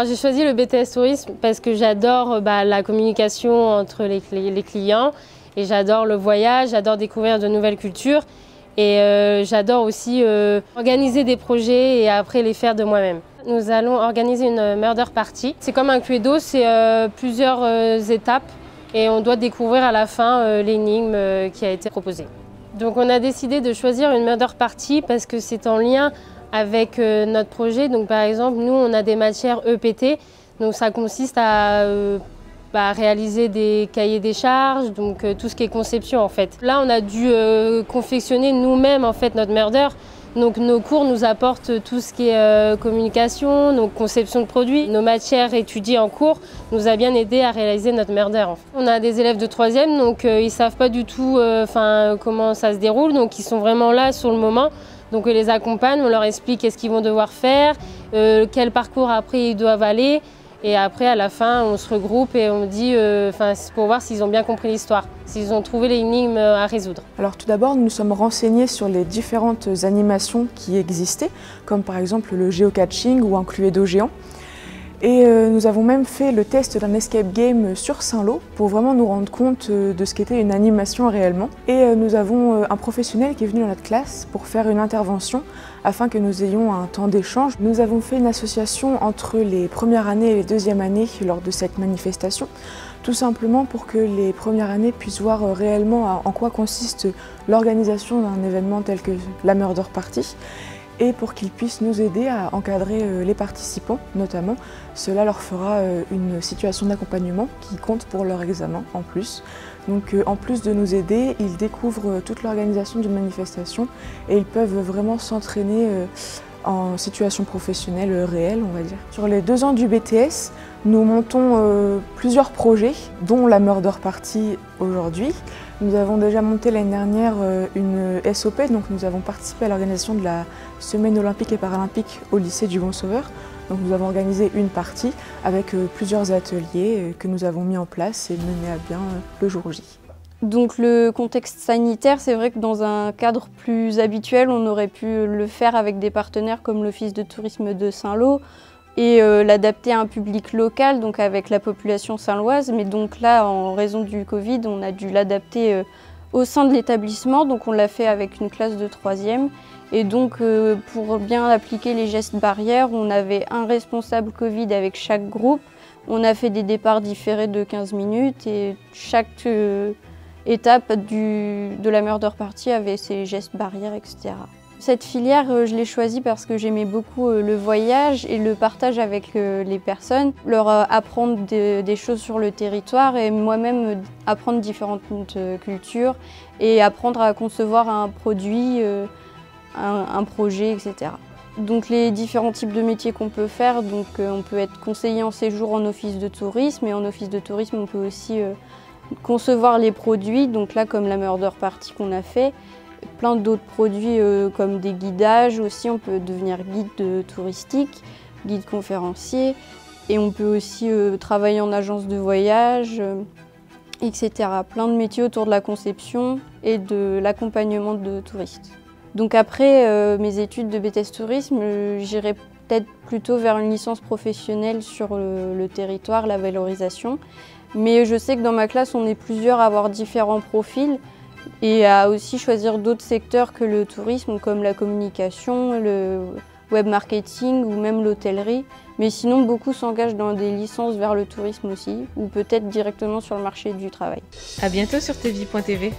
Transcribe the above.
Alors j'ai choisi le BTS Tourisme parce que j'adore la communication entre les clients et j'adore le voyage, j'adore découvrir de nouvelles cultures et j'adore aussi organiser des projets et après les faire de moi-même. Nous allons organiser une murder party. C'est comme un Cluedo, c'est plusieurs étapes et on doit découvrir à la fin l'énigme qui a été proposée. Donc on a décidé de choisir une murder party parce que c'est en lien avec notre projet. Donc par exemple, nous on a des matières EPT, donc ça consiste à réaliser des cahiers des charges, donc tout ce qui est conception en fait. Là on a dû confectionner nous-mêmes en fait notre murder. Donc nos cours nous apportent tout ce qui est communication, donc conception de produits. Nos matières étudiées en cours nous a bien aidé à réaliser notre murder. On a des élèves de 3e, donc ils ne savent pas du tout comment ça se déroule, donc ils sont vraiment là sur le moment. Donc on les accompagne, on leur explique qu'est-ce qu'ils vont devoir faire, quel parcours après ils doivent aller. Et après, à la fin, on se regroupe et on dit, pour voir s'ils ont bien compris l'histoire, s'ils ont trouvé l'énigme à résoudre. Alors tout d'abord, nous nous sommes renseignés sur les différentes animations qui existaient, comme par exemple le géocaching ou un Cluedo géant. Et nous avons même fait le test d'un escape game sur Saint-Lô pour vraiment nous rendre compte de ce qu'était une animation réellement. Et nous avons un professionnel qui est venu dans notre classe pour faire une intervention afin que nous ayons un temps d'échange. Nous avons fait une association entre les premières années et les deuxièmes années lors de cette manifestation, tout simplement pour que les premières années puissent voir réellement en quoi consiste l'organisation d'un événement tel que la Murder Party, et pour qu'ils puissent nous aider à encadrer les participants notamment. Cela leur fera une situation d'accompagnement qui compte pour leur examen en plus. Donc en plus de nous aider, ils découvrent toute l'organisation d'une manifestation et ils peuvent vraiment s'entraîner en situation professionnelle réelle, on va dire. Sur les 2 ans du BTS, nous montons plusieurs projets, dont la Murder Party aujourd'hui. Nous avons déjà monté l'année dernière une SOP, donc nous avons participé à l'organisation de la Semaine olympique et paralympique au lycée du Bon-Sauveur. Donc nous avons organisé une partie avec plusieurs ateliers que nous avons mis en place et menés à bien le jour J. Donc le contexte sanitaire, c'est vrai que dans un cadre plus habituel, on aurait pu le faire avec des partenaires comme l'Office de tourisme de Saint-Lô et l'adapter à un public local, donc avec la population saint-loise. Mais donc là, en raison du Covid, on a dû l'adapter au sein de l'établissement, donc on l'a fait avec une classe de 3e. Et donc pour bien appliquer les gestes barrières, on avait un responsable Covid avec chaque groupe. On a fait des départs différés de 15 minutes et chaque étape de la Murder Party avait ses gestes barrières, etc. Cette filière, je l'ai choisie parce que j'aimais beaucoup le voyage et le partage avec les personnes, leur apprendre des choses sur le territoire et moi-même apprendre différentes cultures et apprendre à concevoir un produit, un projet, etc. Donc les différents types de métiers qu'on peut faire, donc on peut être conseiller en séjour en office de tourisme et en office de tourisme on peut aussi concevoir les produits, donc là comme la Murder Party qu'on a fait, plein d'autres produits comme des guidages aussi, on peut devenir guide touristique, guide conférencier et on peut aussi travailler en agence de voyage, etc. Plein de métiers autour de la conception et de l'accompagnement de touristes. Donc après mes études de BTS Tourisme, j'irai peut-être plutôt vers une licence professionnelle sur le territoire, la valorisation. Mais je sais que dans ma classe, on est plusieurs à avoir différents profils et à aussi choisir d'autres secteurs que le tourisme, comme la communication, le web marketing ou même l'hôtellerie. Mais sinon, beaucoup s'engagent dans des licences vers le tourisme aussi, ou peut-être directement sur le marché du travail. À bientôt sur tvie.tv.